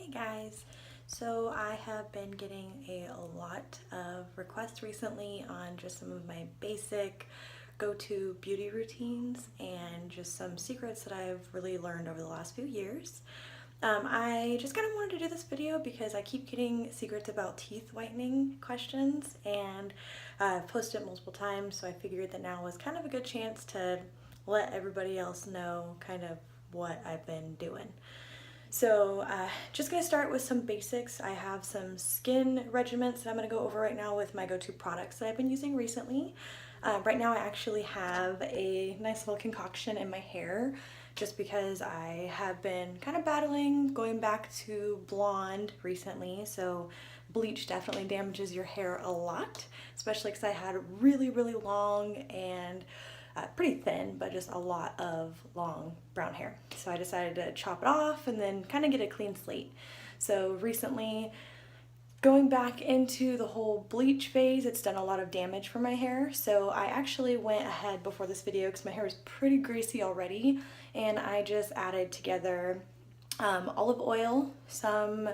Hey guys, so I have been getting a lot of requests recently on just some of my basic go-to beauty routines and just some secrets that I've really learned over the last few years. I just kind of wanted to do this video because I keep getting secrets about teeth whitening questions, and I've posted it multiple times, so I figured that now was kind of a good chance to let everybody else know kind of what I've been doing. So just gonna start with some basics. I have some skin regimens that I'm gonna go over right now with my go-to products that I've been using recently. Right now I actually have a nice little concoction in my hair just because I have been kind of battling going back to blonde recently. So bleach definitely damages your hair a lot, especially because I had really long and pretty thin, but just a lot of long brown hair. So I decided to chop it off and then kind of get a clean slate. So recently, going back into the whole bleach phase, it's done a lot of damage for my hair. So I actually went ahead before this video because my hair was pretty greasy already, and I just added together olive oil, some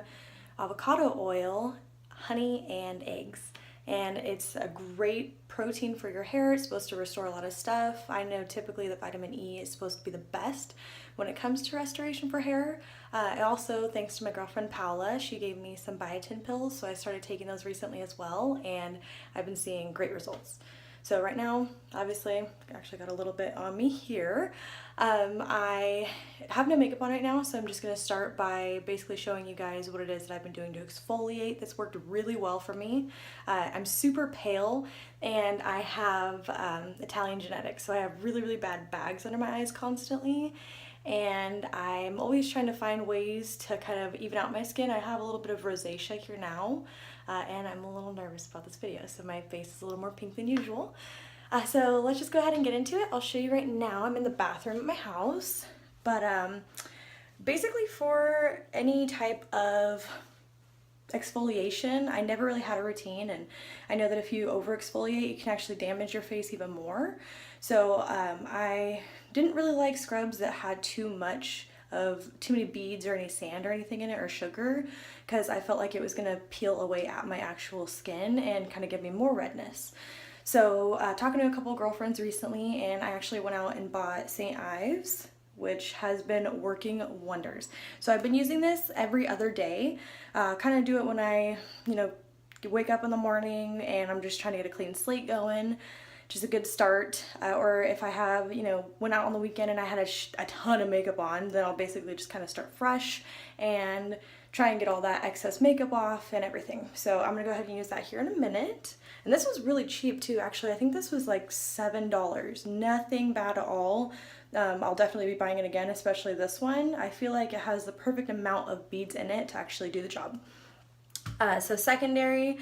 avocado oil, honey, and eggs. And it's a great protein for your hair. It's supposed to restore a lot of stuff. I know typically that vitamin E is supposed to be the best when it comes to restoration for hair. Also, thanks to my girlfriend Paula, she gave me some biotin pills, so I started taking those recently as well, and I've been seeing great results. So right now, obviously, I actually got a little bit on me here. I have no makeup on right now, so I'm just going to start by basically showing you guys what it is that I've been doing to exfoliate. That's worked really well for me. I'm super pale, and I have Italian genetics, so I have really bad bags under my eyes constantly. And I'm always trying to find ways to kind of even out my skin. I have a little bit of rosacea here now, and I'm a little nervous about this video, so my face is a little more pink than usual. So let's just go ahead and get into it. I'll show you right now. I'm in the bathroom at my house, but basically for any type of exfoliation, I never really had a routine, and I know that if you over exfoliate, you can actually damage your face even more. So I didn't really like scrubs that had too many beads or any sand or anything in it or sugar, because I felt like it was gonna peel away at my actual skin and kind of give me more redness. So talking to a couple girlfriends recently, and I actually went out and bought St. Ives, which has been working wonders. So I've been using this every other day. Kind of do it when I, wake up in the morning and I'm just trying to get a clean slate going, which is a good start. Or if I have, went out on the weekend and I had a ton of makeup on, then I'll basically just kind of start fresh and try and get all that excess makeup off and everything. So I'm gonna go ahead and use that here in a minute. And this was really cheap too, actually. I think this was like $7. Nothing bad at all. I'll definitely be buying it again, especially this one. I feel like it has the perfect amount of beads in it to actually do the job. So secondary,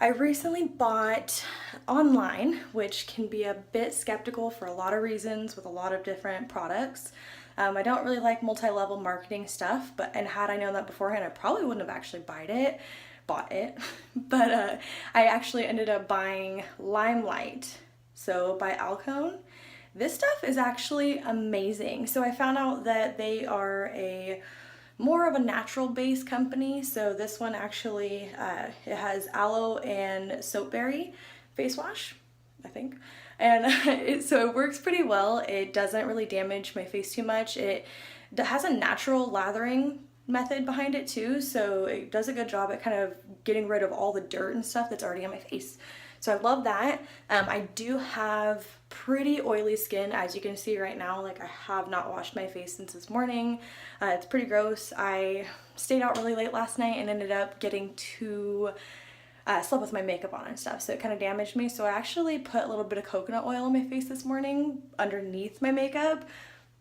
I recently bought online, which can be a bit skeptical for a lot of reasons with a lot of different products. I don't really like multi-level marketing stuff, and had I known that beforehand, I probably wouldn't have actually bought it. But I actually ended up buying Limelight, so by Alcone. This stuff is actually amazing. So I found out that they are more of a natural based company. So this one actually, it has aloe and soapberry face wash, I think. And so it works pretty well. It doesn't really damage my face too much. It has a natural lathering method behind it too, so it does a good job at kind of getting rid of all the dirt and stuff that's already on my face. So I love that. I do have pretty oily skin, as you can see right now. Like, I have not washed my face since this morning. It's pretty gross. I stayed out really late last night and ended up getting to slept with my makeup on and stuff, so it kind of damaged me. So I actually put a little bit of coconut oil on my face this morning underneath my makeup.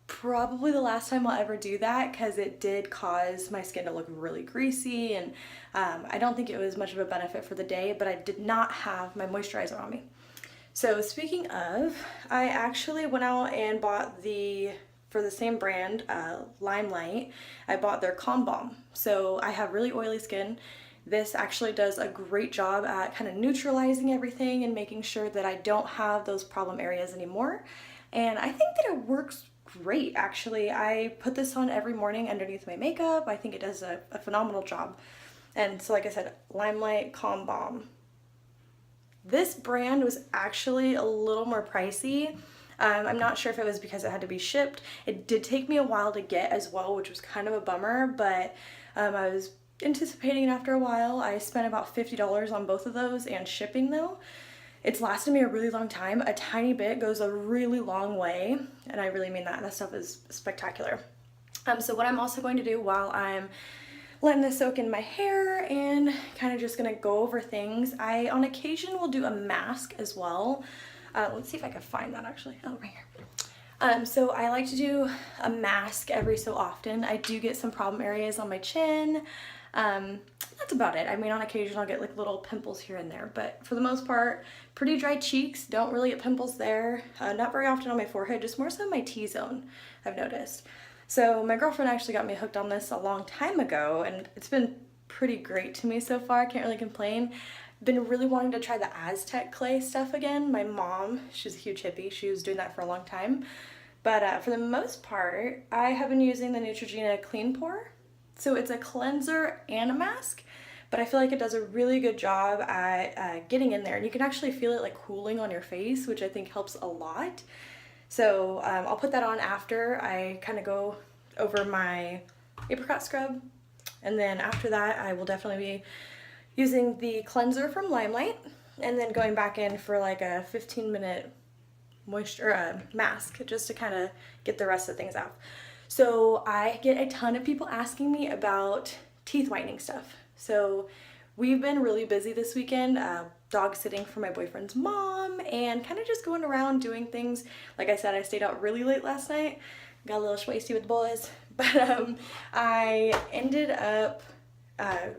Probably the last time I'll ever do that, because it did cause my skin to look really greasy, and I don't think it was much of a benefit for the day, but I did not have my moisturizer on me. So speaking of, I actually went out and bought for the same brand, Limelight, I bought their Calm Balm. So I have really oily skin. This actually does a great job at kind of neutralizing everything and making sure that I don't have those problem areas anymore. And I think that it works great, actually. I put this on every morning underneath my makeup. I think it does a phenomenal job. And so like I said, Limelight Calm Balm. This brand was actually a little more pricey. I'm not sure if it was because it had to be shipped. It did take me a while to get as well, which was kind of a bummer, but I was anticipating it after a while. I spent about $50 on both of those and shipping though. It's lasted me a really long time. A tiny bit goes a really long way, and I really mean that. That stuff is spectacular. So what I'm also going to do while I'm letting this soak in my hair and kind of just gonna go over things, I on occasion will do a mask as well. Let's see if I can find that actually. Oh, right here. So I like to do a mask every so often. I do get some problem areas on my chin. That's about it. I mean, on occasion I'll get like little pimples here and there, but for the most part, pretty dry cheeks, don't really get pimples there. Not very often on my forehead, just more so my T-zone, I've noticed. So my girlfriend actually got me hooked on this a long time ago, and it's been pretty great to me so far. I can't really complain. Been really wanting to try the Aztec clay stuff again. My mom, she's a huge hippie, she was doing that for a long time. But for the most part, I have been using the Neutrogena Clean Pore. So it's a cleanser and a mask, but I feel like it does a really good job at getting in there. And you can actually feel it like cooling on your face, which I think helps a lot. So I'll put that on after I kind of go over my apricot scrub. And then after that, I will definitely be using the cleanser from Limelight and then going back in for like a 15-minute moisture mask just to kind of get the rest of things out. So I get a ton of people asking me about teeth whitening stuff. So we've been really busy this weekend, dog sitting for my boyfriend's mom and kind of just going around doing things. Like I said, I stayed out really late last night, got a little schwasty with the boys, but I ended up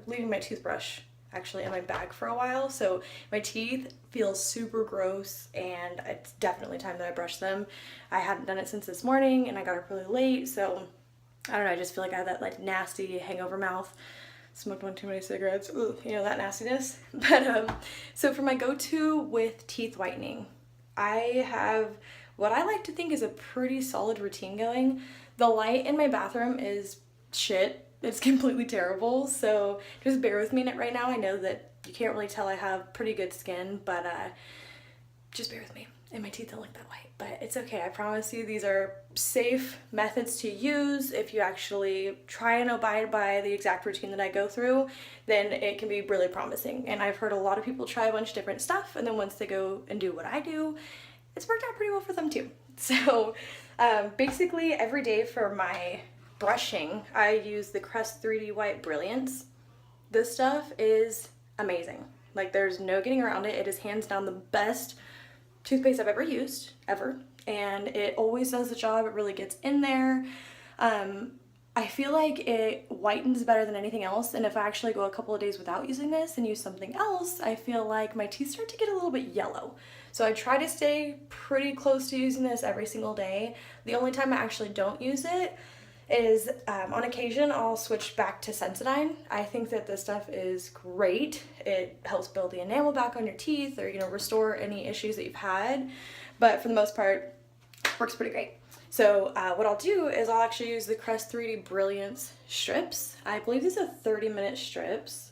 leaving my toothbrush actually in my bag for a while, so my teeth feel super gross and it's definitely time that I brush them. I hadn't done it since this morning and I got up really late, so I don't know, I just feel like I have that like nasty hangover mouth. Smoked one too many cigarettes, ugh, you know, that nastiness. But so for my go-to with teeth whitening, I have what I like to think is a pretty solid routine going. The light in my bathroom is shit. It's completely terrible, so just bear with me right now. I know that you can't really tell I have pretty good skin, but just bear with me. And my teeth don't look that white, but it's okay. I promise you these are safe methods to use. If you actually try and abide by the exact routine that I go through, then it can be really promising. And I've heard a lot of people try a bunch of different stuff, and then once they go and do what I do, it's worked out pretty well for them too. So basically every day for my brushing, I use the Crest 3D White Brilliance. This stuff is amazing. Like there's no getting around it. It is hands down the best toothpaste I've ever used, ever. And it always does the job. It really gets in there. I feel like it whitens better than anything else. And if I actually go a couple of days without using this and use something else, I feel like my teeth start to get a little bit yellow. So I try to stay pretty close to using this every single day. The only time I actually don't use it is on occasion I'll switch back to Sensodyne. I think that this stuff is great. It helps build the enamel back on your teeth or, you know, restore any issues that you've had. But for the most part, it works pretty great. So what I'll do is I'll actually use the Crest 3D Brilliance strips. I believe these are 30-minute strips.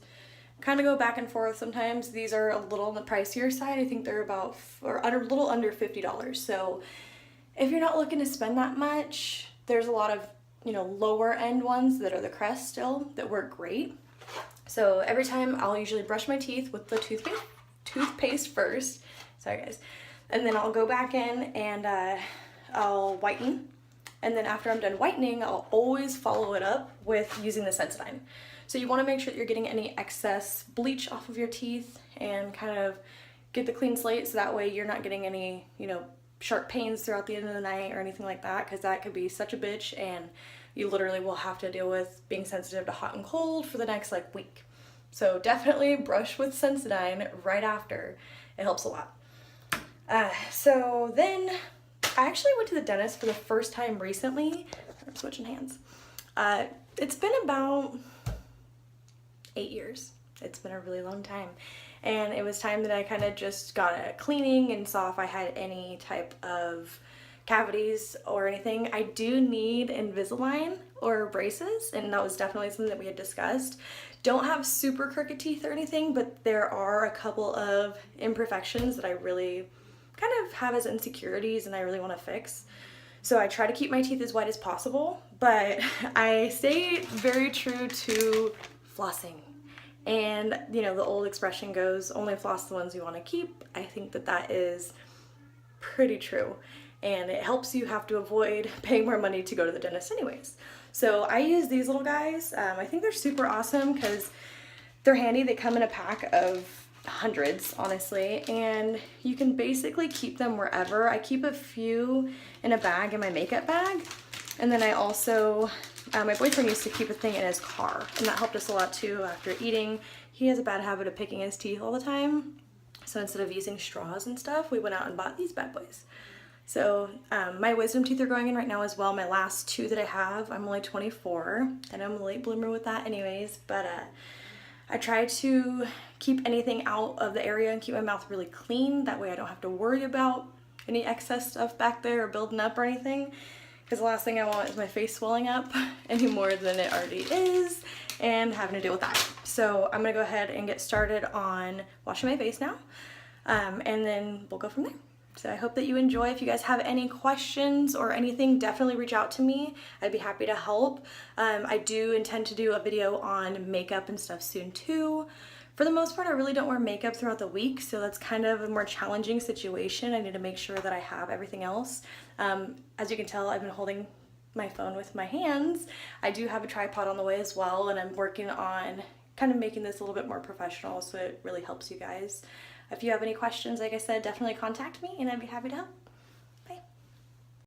Kind of go back and forth sometimes. These are a little on the pricier side. I think they're about, or a little under $50. So if you're not looking to spend that much, there's a lot of, you know, lower end ones that are the Crest still that work great. So every time I'll usually brush my teeth with the toothpaste first. Sorry guys. And then I'll go back in and I'll whiten. And then after I'm done whitening, I'll always follow it up with using the Sensodyne. So you want to make sure that you're getting any excess bleach off of your teeth and kind of get the clean slate so that way you're not getting any, you know, sharp pains throughout the end of the night or anything like that, because that could be such a bitch and you literally will have to deal with being sensitive to hot and cold for the next like week. So definitely brush with Sensodyne right after. It helps a lot. So then I actually went to the dentist for the first time recently. I'm switching hands. It's been about 8 years. It's been a really long time. And it was time that I kind of just got a cleaning and saw if I had any type of cavities or anything, I do need Invisalign or braces, and that was definitely something that we had discussed. Don't have super crooked teeth or anything, but there are a couple of imperfections that I really kind of have as insecurities and I really want to fix. So I try to keep my teeth as white as possible, but I stay very true to flossing. And you know, the old expression goes, only floss the ones you want to keep. I think that that is pretty true. And it helps you have to avoid paying more money to go to the dentist anyways. So I use these little guys. I think they're super awesome because they're handy. They come in a pack of hundreds, honestly, and you can basically keep them wherever. I keep a few in a bag in my makeup bag, and then I also, my boyfriend used to keep a thing in his car, and that helped us a lot too after eating. He has a bad habit of picking his teeth all the time, so instead of using straws and stuff, we went out and bought these bad boys. So my wisdom teeth are going in right now as well. My last two that I have, I'm only 24, and I'm a late bloomer with that anyways, but I try to keep anything out of the area and keep my mouth really clean. That way I don't have to worry about any excess stuff back there or building up or anything. Because the last thing I want is my face swelling up any more than it already is and having to deal with that. So I'm gonna go ahead and get started on washing my face now. And then we'll go from there. So I hope that you enjoy. If you guys have any questions or anything, definitely reach out to me. I'd be happy to help. I do intend to do a video on makeup and stuff soon too. For the most part, I really don't wear makeup throughout the week, so that's kind of a more challenging situation. I need to make sure that I have everything else. As you can tell, I've been holding my phone with my hands. I do have a tripod on the way as well, and I'm working on kind of making this a little bit more professional so it really helps you guys. If you have any questions, like I said, definitely contact me and I'd be happy to help.